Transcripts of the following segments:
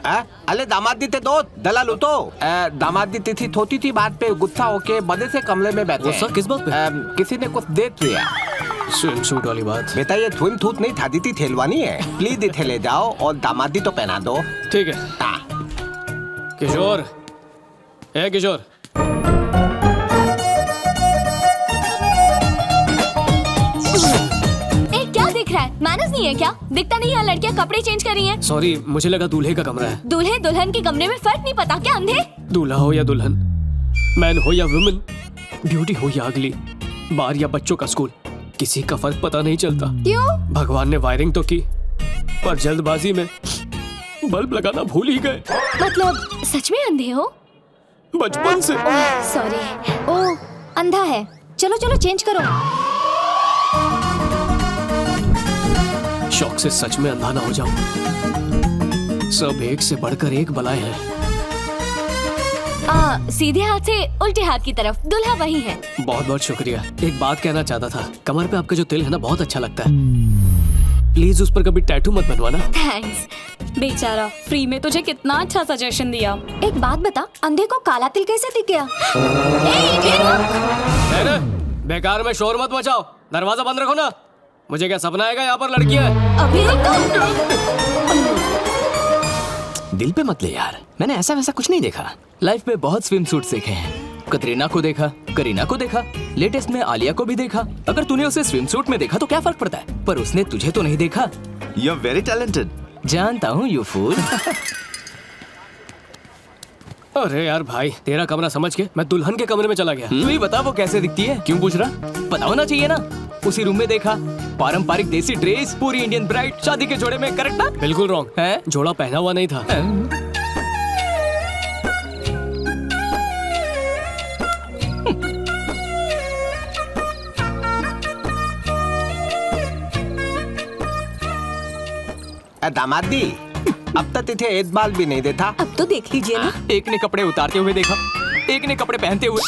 अले दामाद दी थे दोस्त दलाल तो दामाद दी तिथि थोती थी बात पे गुस्सा होके बड़े से कमरे में बैठे। गुस्सा किस बात पे? किसी ने कुछ देख लिया। स्विम सूट वाली बात। बेटा ये स्विम सूट नहीं था, दीदी थेलवानी है। प्लीज इथे ले जाओ और दामादी तो पहना दो। ठीक है। किशोर, ए किशोर, मैनर्स नहीं है क्या? दिखता नहीं है लड़कियां कपड़े चेंज कर रही हैं। सॉरी, मुझे लगा दूल्हे का कमरा है। दूल्हे दुल्हन के कमरे में फर्क नहीं पता क्या अंधे? दूल्हा हो या दुल्हन, मैन हो या वुमेन, ब्यूटी हो या अगली, बार या बच्चों का स्कूल, किसी का फर्क पता नहीं चलता। क्यों? भगवान ने वायरिंग तो की पर जल्दबाजी में बल्ब लगाना भूल ही गए। मतलब सच में अंधे हो? बचपन से। सॉरी। ओह, अंधा है। चलो चलो चेंज करो। शौक से सच में अंधा ना हो जाऊं। सब एक से बढ़कर एक बलाए हैं। सीधे हाथ से उल्टे हाथ की तरफ, दूल्हा वही है। बहुत बहुत शुक्रिया। एक बात कहना चाहता था, कमर पे आपका जो तिल है ना बहुत अच्छा लगता है। प्लीज उस पर कभी टैटू मत बनवाना। थैंक्स। बेचारा, फ्री में तुझे कितना अच्छा सजेशन दिया। एक बात बता, अंधे को काला तिल कैसे दिख गया? अरे बेकार में शोर मत मचाओ, दरवाजा बंद रखो ना। मुझे क्या सपना आएगा यहाँ पर लड़की है? अभी दिल पे मत ले यार, मैंने ऐसा वैसा कुछ नहीं देखा। लाइफ में बहुत स्विम सूट देखे हैं। कतरीना को देखा, करीना को देखा, लेटेस्ट में आलिया को भी देखा। अगर तूने उसे स्विम सूट में देखा तो क्या फर्क पड़ता है, पर उसने तुझे तो नहीं देखा। You are very talented. जानता हूँ यू फूल। अरे यार भाई, तेरा कमरा समझ के मैं दुल्हन के कमरे में चला गया। तू ही बता वो कैसे दिखती है? क्यों पूछ रहा? पता होना चाहिए ना। उसी रूम में देखा, पारंपरिक देसी ड्रेस, पूरी इंडियन ब्राइड, शादी के जोड़े में, करेक्ट ना? बिल्कुल रॉन्ग है, जोड़ा पहना हुआ नहीं था। दामादी अब तक तिथे एक बाल भी नहीं देखा। अब तो देख लीजिए ना। एक ने कपड़े उतारते हुए देखा, एक ने कपड़े पहनते हुए।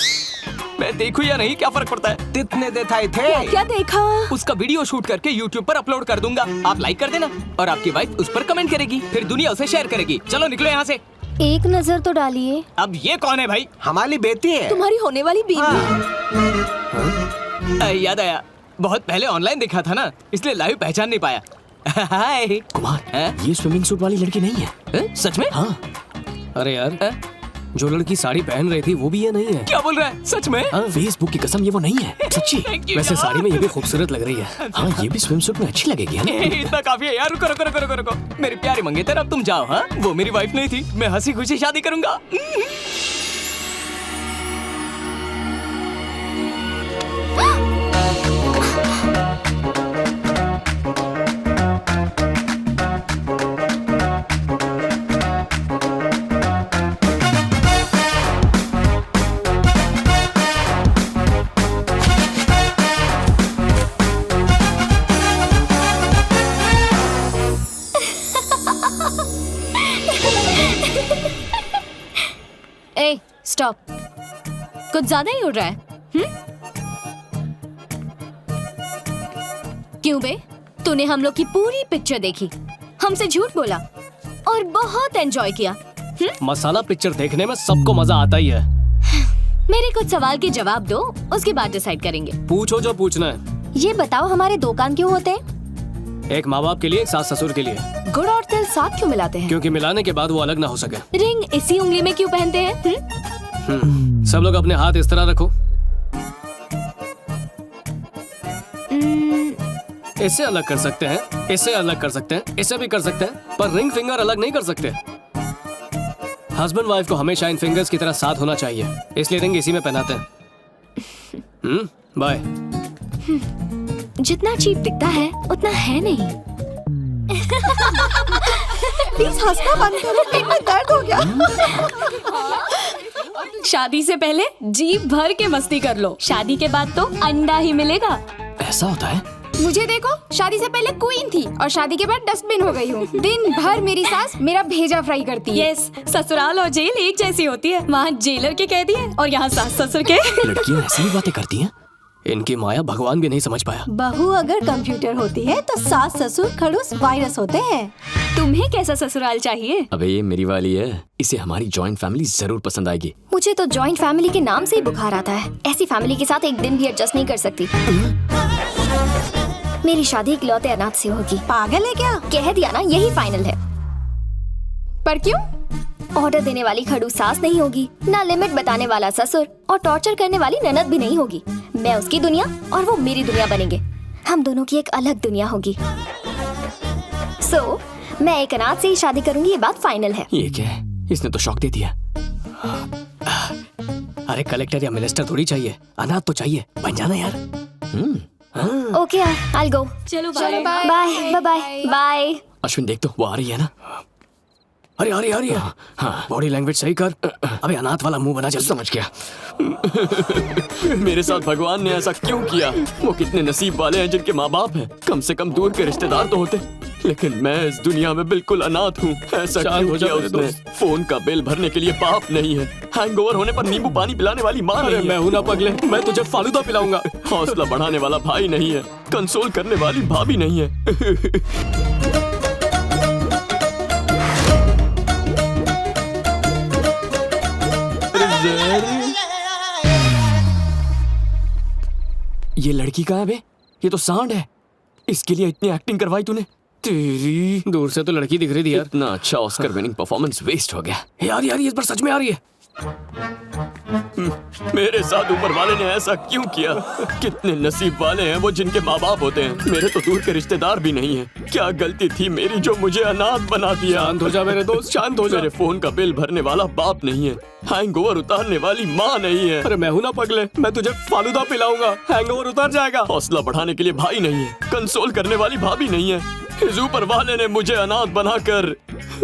मैं देखूं या नहीं क्या फर्क पड़ता है? कितने देखा थे? क्या देखा? उसका वीडियो शूट करके YouTube पर अपलोड कर दूंगा। आप लाइक कर देना और आपकी वाइफ उस पर कमेंट करेगी, फिर दुनिया उसे शेयर करेगी। चलो निकलो यहाँ से। एक नजर तो डालिए। अब ये कौन है भाई? हमारी बेटी है। तुम्हारी होने वाली बीवी। याद आया, बहुत पहले ऑनलाइन देखा था ना, इसलिए लाइव पहचान नहीं पाया। हाय कुमार, ये स्विमिंग सूट वाली लड़की नहीं है? सच में? हाँ। अरे यार, जो लड़की साड़ी पहन रही थी वो भी ये नहीं है। क्या बोल रहा है? सच में? फेसबुक की कसम, ये वो नहीं है, सच्ची। वैसे साड़ी में ये भी खूबसूरत लग रही है। हाँ, ये भी स्विम सूट में अच्छी लगेगी है ना? इतना काफी है यार। रुको रुको रुको रुको रुको। मेरी प्यारी मंगेतर, अब तुम जाओ। हाँ, वो मेरी वाइफ नहीं थी, मैं हंसी खुशी शादी करूंगा। ए, स्टॉप। कुछ ज्यादा ही उड़ रहा है। क्यों बे? तूने हम लोग की पूरी पिक्चर देखी, हमसे झूठ बोला और बहुत एंजॉय किया। मसाला पिक्चर देखने में सबको मजा आता ही है। मेरे कुछ सवाल के जवाब दो, उसके बाद डिसाइड करेंगे। पूछो जो पूछना है। ये बताओ, हमारे दो कान क्यों होते हैं? एक माँ बाप के लिए, एक सास ससुर के लिए। गुड़ और तिल साथ क्यों मिलाते हैं? क्योंकि मिलाने के बाद वो अलग ना हो सके। रिंग इसी उंगली में क्यों पहनते हैं? सब लोग अपने हाथ इस तरह रखो। इससे अलग कर सकते हैं, इससे अलग कर सकते हैं, इससे भी कर सकते हैं, पर रिंग फिंगर अलग नहीं कर सकते। हस्बैंड वाइफ को हमेशा इन फिंगर्स की तरह साथ होना चाहिए, इसलिए रिंग इसी में पहनाते हैं। बाय। जितना चीप दिखता है उतना है नहीं। प्लीज हंसना बंद करो, पेट में दर्द हो गया। शादी से पहले जीभ भर के मस्ती कर लो, शादी के बाद तो अंडा ही मिलेगा। ऐसा होता है? मुझे देखो, शादी से पहले क्वीन थी और शादी के बाद डस्टबिन हो गई हूँ। दिन भर मेरी सास मेरा भेजा फ्राई करती है। यस, ससुराल और जेल एक जैसी होती है। वहाँ जेलर के कैदी हैं और यहाँ सास ससुर के। लड़कियाँ ऐसी भी बातें करती हैं? इनकी माया भगवान भी नहीं समझ पाया। बहू अगर कंप्यूटर होती है तो सास ससुर खड़ूस वायरस होते हैं। तुम्हें कैसा ससुराल चाहिए? अबे ये मेरी वाली है, इसे हमारी जॉइंट फैमिली जरूर पसंद आएगी। मुझे तो जॉइंट फैमिली के नाम से ही बुखार आता है। ऐसी फैमिली के साथ एक दिन भी एडजस्ट नहीं कर सकती। मेरी शादी इकलौते अनाथ से होगी। पागल है क्या? कह दिया ना, यही फाइनल है। पर क्यों? ऑर्डर देने वाली खड़ूस सास नहीं होगी, ना लिमिट बताने वाला ससुर, और टॉर्चर करने वाली ननद भी नहीं होगी। मैं उसकी दुनिया और वो मेरी दुनिया बनेंगे। हम दोनों की एक अलग दुनिया होगी। सो मैं एक अनाथ से ही शादी करूंगी, ये बात फाइनल है। ये क्या है? इसने तो शॉक दे दिया। अरे कलेक्टर या मिनिस्टर थोड़ी चाहिए, अनाथ तो चाहिए। बन जाना यार। Okay I go. चलो चलो bye. Bye bye bye bye. Ashwin देख तो, वो आ रही है ना। अरे अरे अरे, हाँ बॉडी लैंग्वेज सही कर। अबे अनाथ वाला मुंह बना, जल्दी। समझ गया। मेरे साथ भगवान ने ऐसा क्यों किया? वो कितने नसीब वाले हैं जिनके माँ बाप हैं। कम से कम दूर के रिश्तेदार तो होते, लेकिन मैं इस दुनिया में बिल्कुल अनाथ हूँ। ऐसा शांत क्यों हो जा किया मेरे उसने? दोस्त। फोन का बिल भरने के लिए बाप नहीं है, हैंगओवर होने पर नींबू पानी पिलाने वाली माँ अरे नहीं मैं है, हूं ना पगले, मैं तुझे फालूदा पिलाऊंगा। हौसला बढ़ाने वाला भाई नहीं है, कंसोल करने वाली भाभी नहीं है। ये लड़की कहाँ है बे? ये तो सांड है। इसके लिए इतनी एक्टिंग करवाई तूने? तेरी दूर से तो लड़की दिख रही थी यार। इतना अच्छा ऑस्कर विनिंग परफॉर्मेंस वेस्ट हो गया। यार यार, ये इस बार सच में आ रही है। मेरे साथ ऊपर वाले ने ऐसा क्यों किया? कितने नसीब वाले हैं वो जिनके माँ बाप होते हैं। मेरे तो दूर के रिश्तेदार भी नहीं हैं। क्या गलती थी मेरी जो मुझे अनाथ बना दिया? शांत हो जा मेरे दोस्त, शांत हो जा। मेरे फोन का बिल भरने वाला बाप नहीं है, हैंगओवर उतारने वाली माँ नहीं है। अरे मैं हूं ना पगले, मैं तुझे फालूदा पिलाऊंगा, हैंगओवर उतर जाएगा। हौसला बढ़ाने के लिए भाई नहीं है, कंसोल करने वाली भाभी नहीं है। इस ऊपर वाले ने मुझे अनाथ बनाकर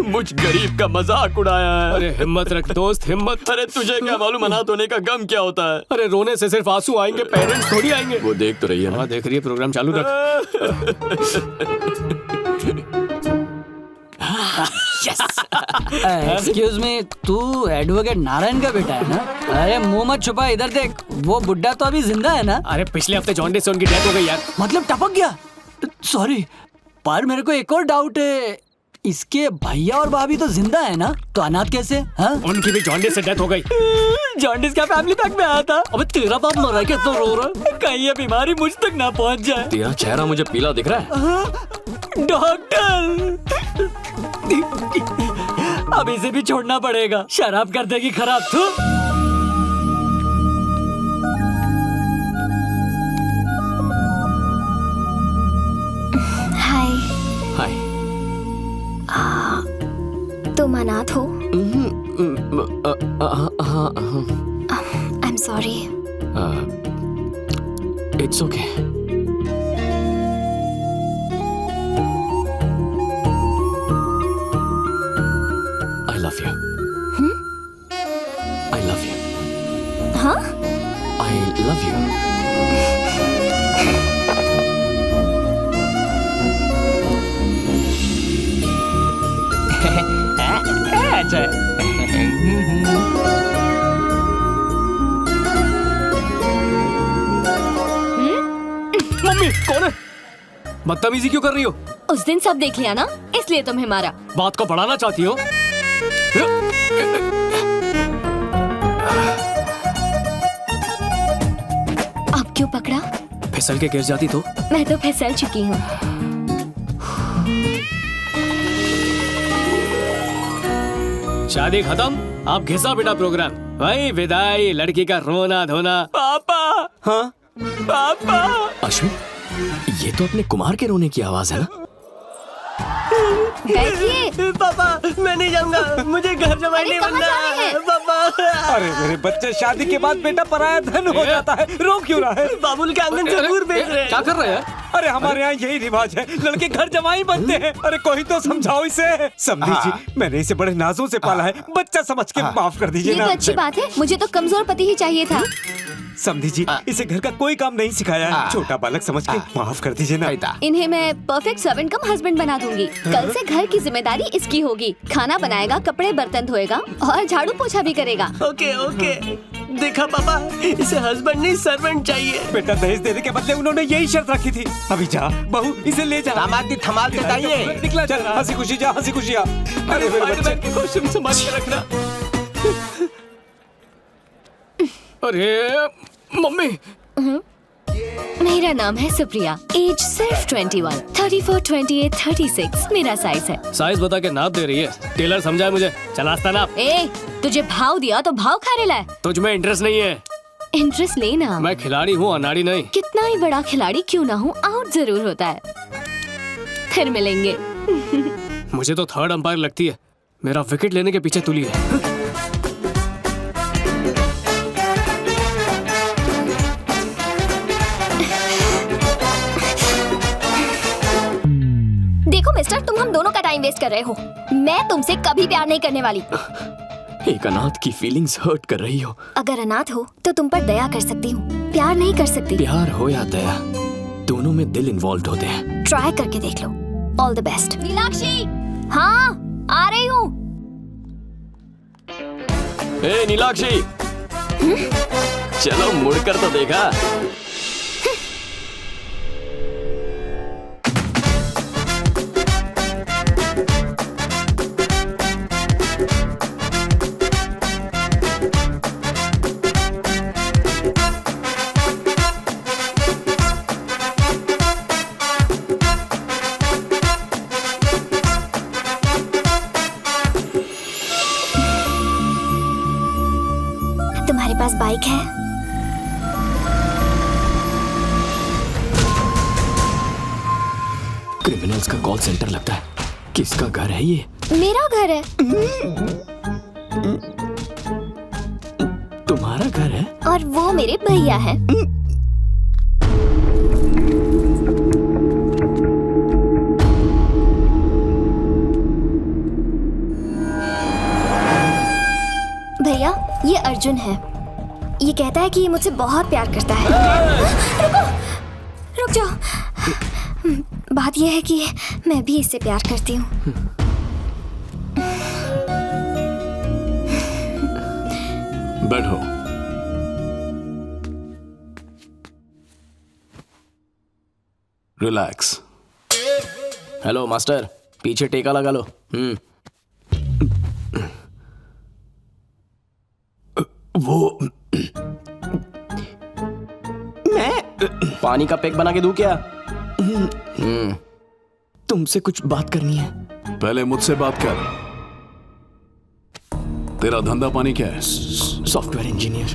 मुझ गरीब का मजाक उड़ाया है। अरे हिम्मत रख दोस्त, हिम्मत। अरे तुझे क्या मालूम अनाथ होने का गम क्या होता है? अरे रोने से सिर्फ आंसू आएंगे, पेरेंट्स थोड़ी आएंगे। वो देख तो रही है ना। हाँ देख रही है, प्रोग्राम चालू रख। एक्सक्यूज मी, तू एडवोकेट नारायण का बेटा है ना? अरे मुंह मत छुपा, इधर देख। वो बुड्ढा तो अभी जिंदा है ना? अरे पिछले हफ्ते जॉन्डिस से उनकी डेथ हो गई यार। मतलब टपक गया? सॉरी, पर मेरे को एक और डाउट है। इसके भैया और भाभी तो जिंदा है ना, तो अनाथ कैसे? हाँ? उनकी भी जॉन्डिस से डेथ हो गई। जॉन्डिस क्या फैमिली पैक में आया था? अबे तेरा बाप मरा है, कितना रो रहा है? कहीं ये बीमारी मुझ तक ना पहुंच जाए। तेरा चेहरा मुझे पीला दिख रहा है। डॉक्टर, अब इसे भी छोड़ना पड़ेगा, शराब कर देगी खराब। तू हाय, हाय। तुम अनाथ हो? I am sorry. It's okay. I love you. I love you. हाँ? I love you. अच्छा मम्मी कौन है? बदतमीजी क्यों कर रही हो? उस दिन सब देख लिया ना, इसलिए तुम्हें मारा। बात को बढ़ाना चाहती हो? अब क्यों पकड़ा? फिसल के गिर जाती तो? मैं तो फिसल चुकी हूँ। शादी खत्म, अब घिसा बेटा प्रोग्राम। भाई विदाई, लड़की का रोना धोना। पापा, हाँ पापा। अश्विन, ये तो अपने कुमार के रोने की आवाज है ना? बैठिए। पापा मैं नहीं जाऊंगा, मुझे घर जमाई अरे नहीं कहाँ बनना जा रहे हैं? पापा। अरे मेरे बच्चे, शादी के बाद बेटा पराया धन हो जाता है, रो क्यों रहा है? बाबुल के आंगन से दूर भेज रहे हैं। क्या कर रहे हैं? अरे हमारे यहाँ यही रिवाज है, लड़के घर जमाई बनते हैं। अरे कोई तो समझाओ इसे। समझी जी, मैंने इसे बड़े नाजों से पाला है, बच्चा समझ के माफ कर दीजिए ये तो ना। अच्छी बात है, मुझे तो कमजोर पति ही चाहिए था। समझी जी, इसे घर का कोई काम नहीं सिखाया है, छोटा बालक समझ के माफ कर दीजिए ना। इन्हें मैं परफेक्ट सर्वेंट कम हस्बैंड बना दूंगी। कल से घर की जिम्मेदारी इसकी होगी। खाना बनाएगा, कपड़े बर्तन धोएगा और झाड़ू पोछा भी करेगा। ओके ओके, देखा पापा, इसे हस्बैंड नहीं सर्वेंट चाहिए। बेटा दहेज देने के बदले उन्होंने यही शर्त रखी थी। अभी जा बहू, इसे ले जा। दामाद जी थमाल के जाइए। निकला, चल हंसी खुशी जा, हंसी खुशी आ। अरे मेरे बच्चे के कॉस्ट्यूम संभाल के रखना। अरे मम्मी, मेरा नाम है सुप्रिया, एज सिर्फ 21, 34, 28, 36 मेरा साइज है। साइज बता के नाप दे रही है। टेलर समझा है मुझे, चल आस्ता नाप। ए, तुझे भाव दिया तो भाव खा रहा है। तुझ में इंटरेस्ट नहीं है। इंटरेस्ट लेना। मैं खिलाड़ी हूँ, अनाड़ी नहीं। कितना ही बड़ा खिलाड़ी क्यों ना हूँ, आउट जरूर होता है। फिर मिलेंगे। मुझे तो थर्ड अंपायर लगती है। मेरा विकेट लेने के पीछे तुली है। देखो मिस्टर, तुम हम दोनों का टाइम वेस्ट कर रहे हो। मैं तुमसे कभी प्यार नहीं करने वाली। एक अनाथ की फीलिंग्स हर्ट कर रही हो। अगर अनाथ हो तो तुम पर दया कर सकती हूँ, प्यार नहीं कर सकती। प्यार हो या दया, दोनों में दिल इन्वॉल्व होते हैं। ट्राई करके देख लो। All the best. नीलाक्षी, हाँ आ रही हूँ। ए नीलाक्षी, चलो मुड़कर तो देखा। तुम्हारे पास बाइक है? क्रिमिनल्स का कॉल सेंटर लगता है। किसका घर है ये? मेरा घर है। तुम्हारा घर है? और वो मेरे भैया है। भैया, ये अर्जुन है। ये कहता है कि ये मुझसे बहुत प्यार करता है। रुक जाओ। बात यह है कि मैं भी इससे प्यार करती हूँ। बैठो। रिलैक्स। हेलो मास्टर, पीछे टेका लगा लो। वो मैं पानी का पैक बना के दूं क्या? तुमसे कुछ बात करनी है। पहले मुझसे बात कर। तेरा धंधा पानी क्या है? Software engineer.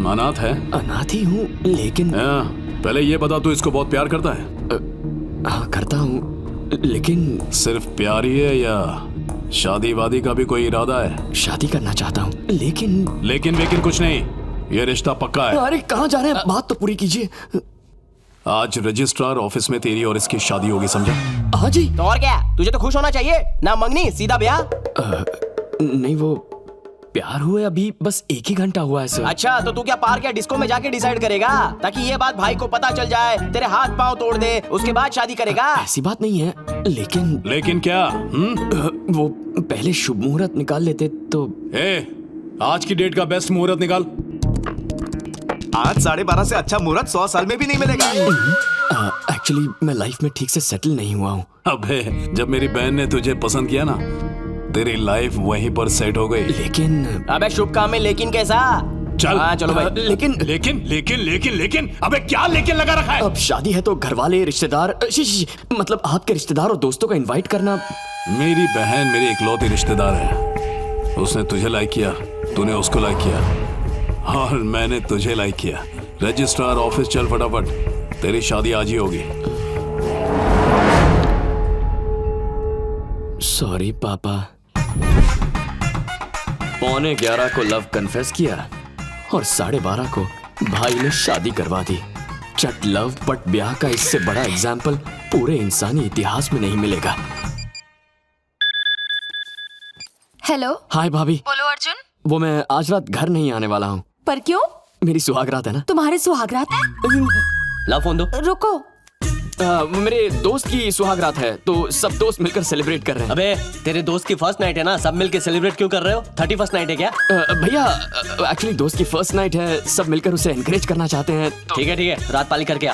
अनाथ है? अनाथ ही हूँ, लेकिन पहले ये बता, तू इसको बहुत प्यार करता है? हाँ करता हूँ, लेकिन सिर्फ प्यार ही है या शादी वादी का भी कोई इरादा है? शादी करना चाहता हूँ, लेकिन कुछ नहीं, ये रिश्ता पक्का है। अरे कहाँ जा रहे हैं, बात तो पूरी कीजिए। आज रजिस्ट्रार ऑफिस में तेरी और इसकी शादी होगी, समझा? हाँ जी। तो और क्या, तुझे तो खुश होना चाहिए ना। मंगनी सीधा ब्याह। नहीं, वो प्यार हुए अभी बस 1 ही घंटा हुआ है सर। अच्छा, तो तू क्या पार्क या डिस्को में जाके डिसाइड करेगा, ताकि ये बात भाई को पता चल जाए, तेरे हाथ पांव तोड़ दे, उसके बाद शादी करेगा? ऐसी बात नहीं है, लेकिन क्या? वो पहले शुभ मुहूर्त निकाल लेते तो। आज की डेट का बेस्ट मुहूर्त निकाल। आज 12:30 से अच्छा मुहूर्त 100 साल में भी नहीं मिलेगा। एक्चुअली मैं लाइफ में ठीक से सेटल नहीं हुआ हूँ। अबे, जब मेरी बहन ने तुझे पसंद किया ना, तेरी लाइफ वहीं पर सेट हो गई। लेकिन अबे शुभ काम में लेकिन कैसा? चल। हाँ चलो भाई। लेकिन अबे क्या लेकिन लगा रखा है? अब शादी है तो घर वाले, रिश्तेदार, मतलब आपके रिश्तेदार और दोस्तों को इनवाइट करना। मेरी बहन मेरी इकलौती रिश्तेदार है। उसने तुझे लाइक किया, तूने उसको लाइक किया, और मैंने तुझे लाइक किया। रजिस्ट्रार ऑफिस चल फटाफट, तेरी शादी आज ही होगी। सॉरी पापा। 11:15 को लव कन्फेस किया और 12:30 को भाई ने शादी करवा दी। चट लव पट ब्याह का इससे बड़ा एग्जाम्पल पूरे इंसानी इतिहास में नहीं मिलेगा। हेलो। हाय भाभी। बोलो अर्जुन। वो मैं आज रात घर नहीं आने वाला हूँ। पर क्यों? मेरी सुहागरात है ना। तुम्हारे सुहागरात? ला फोन दो। रुको। मेरे दोस्त की सुहागरात है तो सब दोस्त मिलकर सेलिब्रेट कर रहे हैं। अबे तेरे दोस्त की फर्स्ट नाइट है ना, सब मिलके सेलिब्रेट क्यों कर रहे हो? 31st नाइट है क्या? भैया एक्चुअली दोस्त की फर्स्ट नाइट है, सब मिलकर उसे एनकरेज करना चाहते हैं। ठीक है रात पाली करके आ।